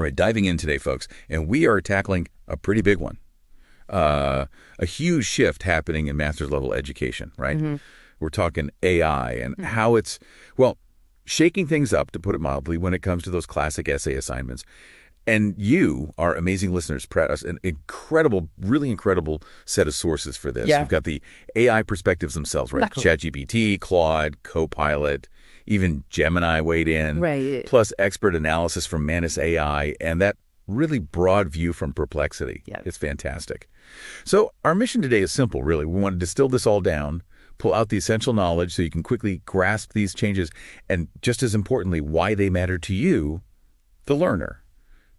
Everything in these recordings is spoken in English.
All right, diving in today, folks, and we are tackling a pretty big one. A huge shift happening in master's level education, right? We're talking AI and how it's, well, shaking things up, to put it mildly, when it comes to those classic essay assignments. And you, our amazing listeners, Pratt, us an incredible, really incredible set of sources for this. Yeah. You've got the AI perspectives themselves, right? Exactly. ChatGPT, Claude, CoPilot, even Gemini weighed in. Right. Plus expert analysis from Manus AI, and that really broad view from Perplexity. Yeah. It's fantastic. So our mission today is simple, really. We want to distill this all down, pull out the essential knowledge so you can quickly grasp these changes, and just as importantly, why they matter to you, the learner.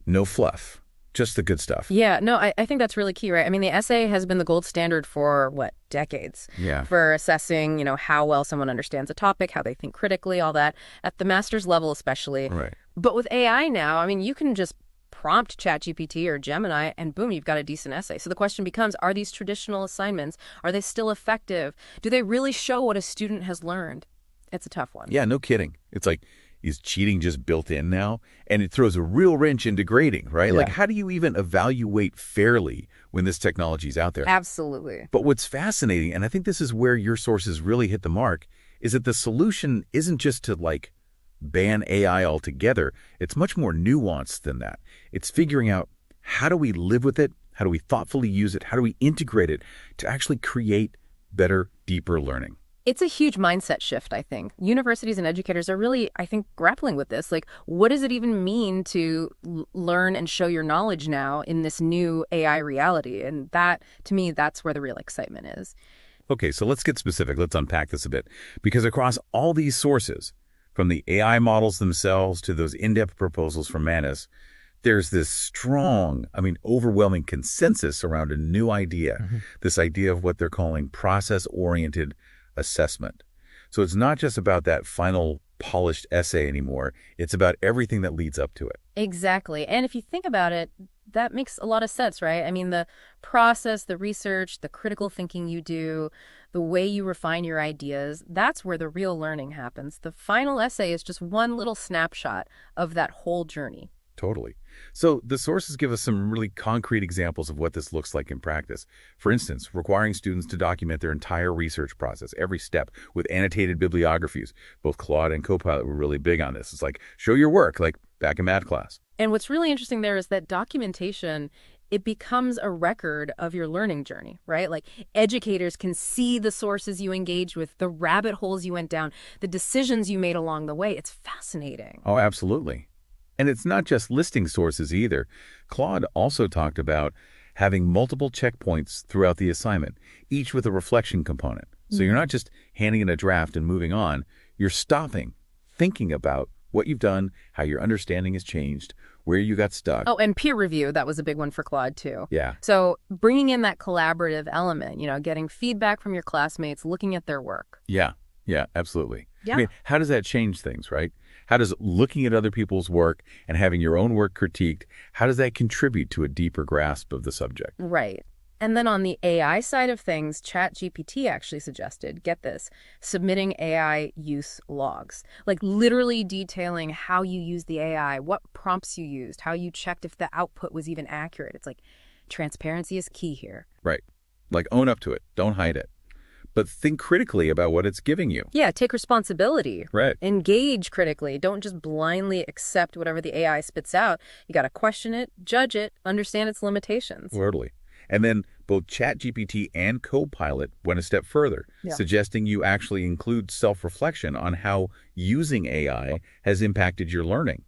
No fluff, just the good stuff. Yeah, no, I think that's really key, right? I mean, the essay has been the gold standard for, what, decades? Yeah. For assessing, how well someone understands a topic, how they think critically, all that, at the master's level especially. Right. But with AI now, I mean, you can just prompt ChatGPT or Gemini, and boom, you've got a decent essay. So the question becomes, are these traditional assignments, are they still effective? Do they really show what a student has learned? It's a tough one. Yeah, no kidding. It's like, is cheating just built in now? And it throws a real wrench into grading, right? Yeah. Like, how do you even evaluate fairly when this technology is out there? Absolutely. But what's fascinating, and I think this is where your sources really hit the mark, is that the solution isn't just to, like, ban AI altogether. It's much more nuanced than that. It's figuring out, how do we live with it? How do we thoughtfully use it? How do we integrate it to actually create better, deeper learning? It's a huge mindset shift, I think. Universities and educators are really, I think, grappling with this. Like, what does it even mean to learn and show your knowledge now in this new AI reality? And that, to me, that's where the real excitement is. Okay, so let's get specific. Let's unpack this a bit. Because across all these sources, from the AI models themselves to those in-depth proposals from Manus, there's this strong, overwhelming consensus around a new idea, this idea of what they're calling process-oriented assessment. So it's not just about that final polished essay anymore. It's about everything that leads up to it. Exactly. And if you think about it, that makes a lot of sense, right? I mean, the process, the research, the critical thinking you do, the way you refine your ideas, that's where the real learning happens. The final essay is just one little snapshot of that whole journey. Totally. So the sources give us some really concrete examples of what this looks like in practice. For instance, requiring students to document their entire research process, every step, with annotated bibliographies. Both Claude and CoPilot were really big on this. It's like, show your work, like back in math class. And what's really interesting there is that documentation, it becomes a record of your learning journey, right? Like, educators can see the sources you engaged with, the rabbit holes you went down, the decisions you made along the way. It's fascinating. Oh, absolutely. And it's not just listing sources either. Claude also talked about having multiple checkpoints throughout the assignment, each with a reflection component. So you're not just handing in a draft and moving on. You're stopping, thinking about what you've done, how your understanding has changed, where you got stuck. Oh, and peer review, that was a big one for Claude, too. Yeah. So bringing in that collaborative element, getting feedback from your classmates, looking at their work. Yeah, absolutely. Yeah. How does that change things, right? How does looking at other people's work and having your own work critiqued, how does that contribute to a deeper grasp of the subject? Right. And then on the AI side of things, ChatGPT actually suggested, get this, submitting AI use logs, like literally detailing how you use the AI, what prompts you used, how you checked if the output was even accurate. It's like transparency is key here. Right. Like, own up to it. Don't hide it. But think critically about what it's giving you. Yeah, take responsibility. Right. Engage critically. Don't just blindly accept whatever the AI spits out. You got to question it, judge it, understand its limitations. Totally. And then both ChatGPT and CoPilot went a step further, suggesting you actually include self-reflection on how using AI has impacted your learning.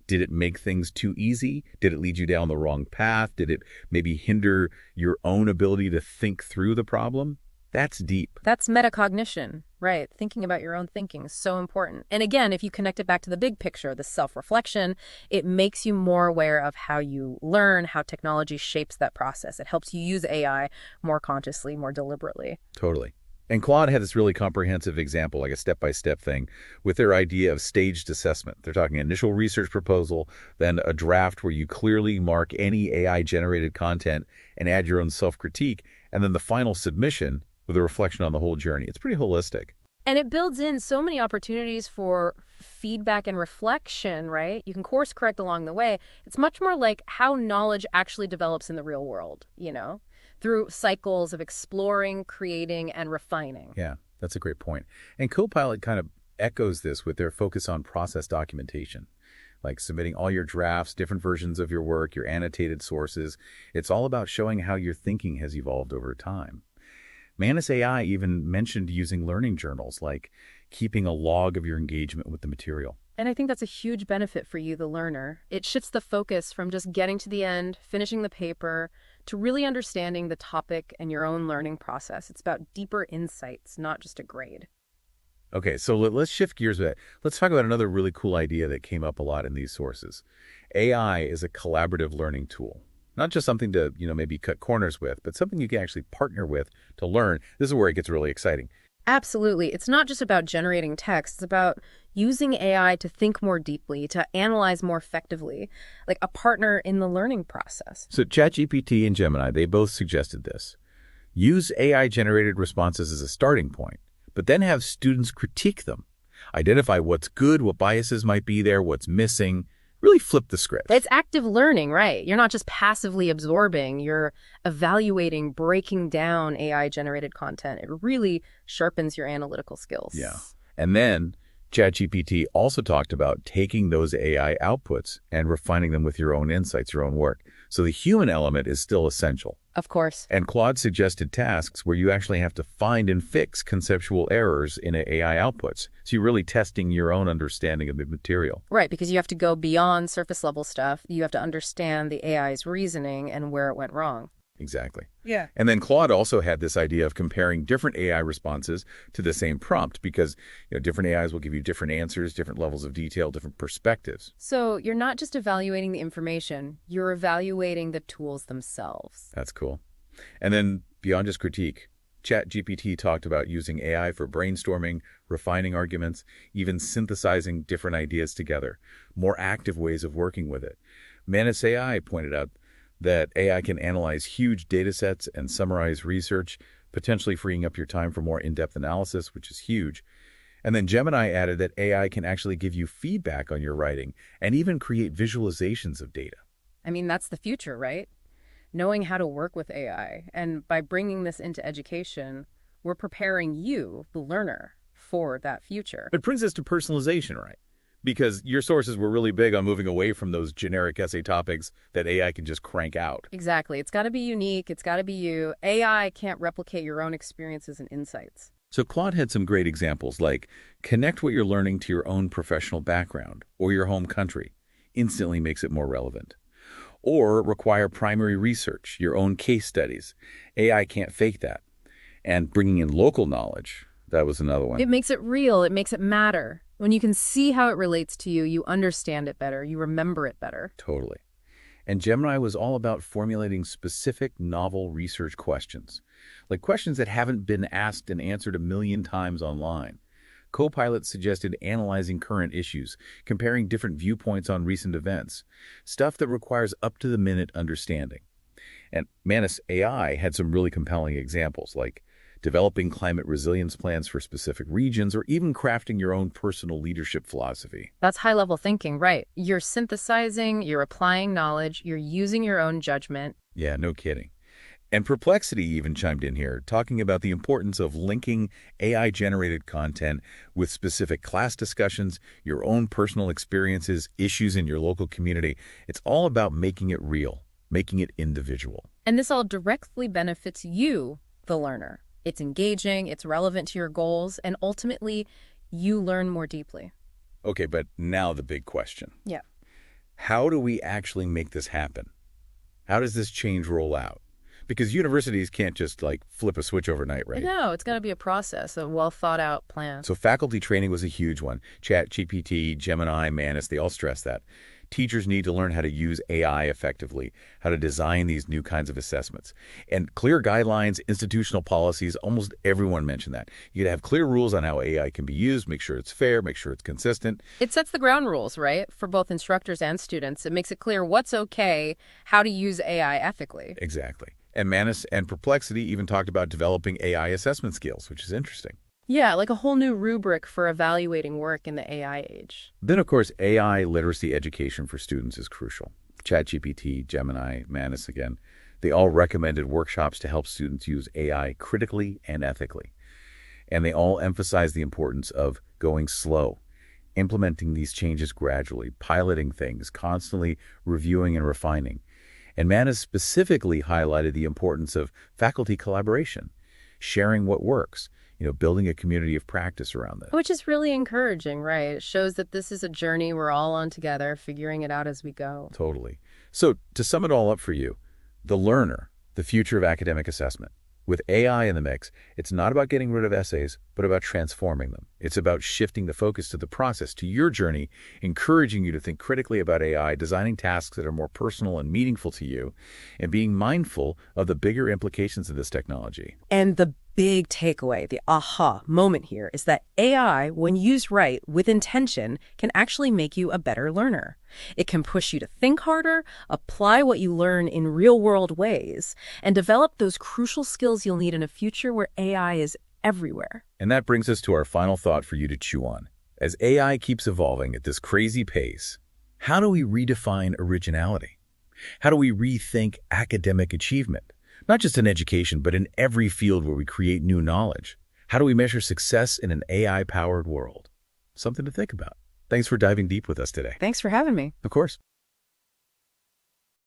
Did it make things too easy? Did it lead you down the wrong path? Did it maybe hinder your own ability to think through the problem? That's deep. That's metacognition, right? Thinking about your own thinking is so important. And again, if you connect it back to the big picture, the self-reflection, it makes you more aware of how you learn, how technology shapes that process. It helps you use AI more consciously, more deliberately. Totally. And Claude had this really comprehensive example, like a step-by-step thing, with their idea of staged assessment. They're talking initial research proposal, then a draft where you clearly mark any AI-generated content and add your own self-critique, and then the final submission with a reflection on the whole journey. It's pretty holistic. And it builds in so many opportunities for feedback and reflection, right? You can course correct along the way. It's much more like how knowledge actually develops in the real world, through cycles of exploring, creating, and refining. Yeah, that's a great point. And CoPilot kind of echoes this with their focus on process documentation, like submitting all your drafts, different versions of your work, your annotated sources. It's all about showing how your thinking has evolved over time. Manus AI even mentioned using learning journals, like keeping a log of your engagement with the material. And I think that's a huge benefit for you, the learner. It shifts the focus from just getting to the end, finishing the paper, to really understanding the topic and your own learning process. It's about deeper insights, not just a grade. Okay, so let's shift gears a bit. Let's talk about another really cool idea that came up a lot in these sources. AI is a collaborative learning tool. Not just something to, maybe cut corners with, but something you can actually partner with to learn. This is where it gets really exciting. Absolutely. It's not just about generating text. It's about using AI to think more deeply, to analyze more effectively, like a partner in the learning process. So ChatGPT and Gemini, they both suggested this. Use AI-generated responses as a starting point, but then have students critique them. Identify what's good, what biases might be there, what's missing. Really flip the script. It's active learning, right? You're not just passively absorbing. You're evaluating, breaking down AI-generated content. It really sharpens your analytical skills. Yeah. And then ChatGPT also talked about taking those AI outputs and refining them with your own insights, your own work. So the human element is still essential. Of course. And Claude suggested tasks where you actually have to find and fix conceptual errors in AI outputs. So you're really testing your own understanding of the material. Right, because you have to go beyond surface level stuff. You have to understand the AI's reasoning and where it went wrong. Exactly. Yeah. And then Claude also had this idea of comparing different AI responses to the same prompt because different AIs will give you different answers, different levels of detail, different perspectives. So you're not just evaluating the information, you're evaluating the tools themselves. That's cool. And then beyond just critique, ChatGPT talked about using AI for brainstorming, refining arguments, even synthesizing different ideas together, more active ways of working with it. Manus AI pointed out that AI can analyze huge data sets and summarize research, potentially freeing up your time for more in-depth analysis, which is huge. And then Gemini added that AI can actually give you feedback on your writing and even create visualizations of data. I mean, that's the future, right? Knowing how to work with AI. And by bringing this into education, we're preparing you, the learner, for that future. It brings us to personalization, right? Because your sources were really big on moving away from those generic essay topics that AI can just crank out. Exactly. It's got to be unique. It's got to be you. AI can't replicate your own experiences and insights. So Claude had some great examples like connect what you're learning to your own professional background or your home country. Instantly makes it more relevant. Or require primary research, your own case studies. AI can't fake that. And bringing in local knowledge, that was another one. It makes it real. It makes it matter. When you can see how it relates to you, you understand it better. You remember it better. Totally. And Gemini was all about formulating specific, novel research questions, like questions that haven't been asked and answered a million times online. CoPilot suggested analyzing current issues, comparing different viewpoints on recent events, stuff that requires up-to-the-minute understanding. And Manus AI had some really compelling examples, like developing climate resilience plans for specific regions, or even crafting your own personal leadership philosophy. That's high-level thinking, right? You're synthesizing, you're applying knowledge, you're using your own judgment. Yeah, no kidding. And Perplexity even chimed in here, talking about the importance of linking AI-generated content with specific class discussions, your own personal experiences, issues in your local community. It's all about making it real, making it individual. And this all directly benefits you, the learner. It's engaging, it's relevant to your goals, and ultimately, you learn more deeply. Okay, but now the big question. Yeah. How do we actually make this happen? How does this change roll out? Because universities can't just flip a switch overnight, right? No, it's got to be a process, a well-thought-out plan. So faculty training was a huge one. ChatGPT, Gemini, Manus, they all stress that. Teachers need to learn how to use AI effectively, how to design these new kinds of assessments. And clear guidelines, institutional policies, almost everyone mentioned that. You got to have clear rules on how AI can be used, make sure it's fair, make sure it's consistent. It sets the ground rules, right, for both instructors and students. It makes it clear what's okay, how to use AI ethically. Exactly. And Manus and Perplexity even talked about developing AI assessment skills, which is interesting. Yeah, like a whole new rubric for evaluating work in the AI age. Then, of course, AI literacy education for students is crucial. ChatGPT, Gemini, Manus again, they all recommended workshops to help students use AI critically and ethically. And they all emphasize the importance of going slow, implementing these changes gradually, piloting things, constantly reviewing and refining. And Manus specifically highlighted the importance of faculty collaboration, sharing what works, building a community of practice around this. Which is really encouraging, right? It shows that this is a journey we're all on together, figuring it out as we go. Totally. So to sum it all up for you, the learner, the future of academic assessment. With AI in the mix, it's not about getting rid of essays, but about transforming them. It's about shifting the focus to the process, to your journey, encouraging you to think critically about AI, designing tasks that are more personal and meaningful to you, and being mindful of the bigger implications of this technology. And the big takeaway, the aha moment here, is that AI, when used right, with intention, can actually make you a better learner. It can push you to think harder, apply what you learn in real-world ways, and develop those crucial skills you'll need in a future where AI is everywhere. And that brings us to our final thought for you to chew on. As AI keeps evolving at this crazy pace, how do we redefine originality? How do we rethink academic achievement? Not just in education, but in every field where we create new knowledge. How do we measure success in an AI-powered world? Something to think about. Thanks for diving deep with us today. Thanks for having me. Of course.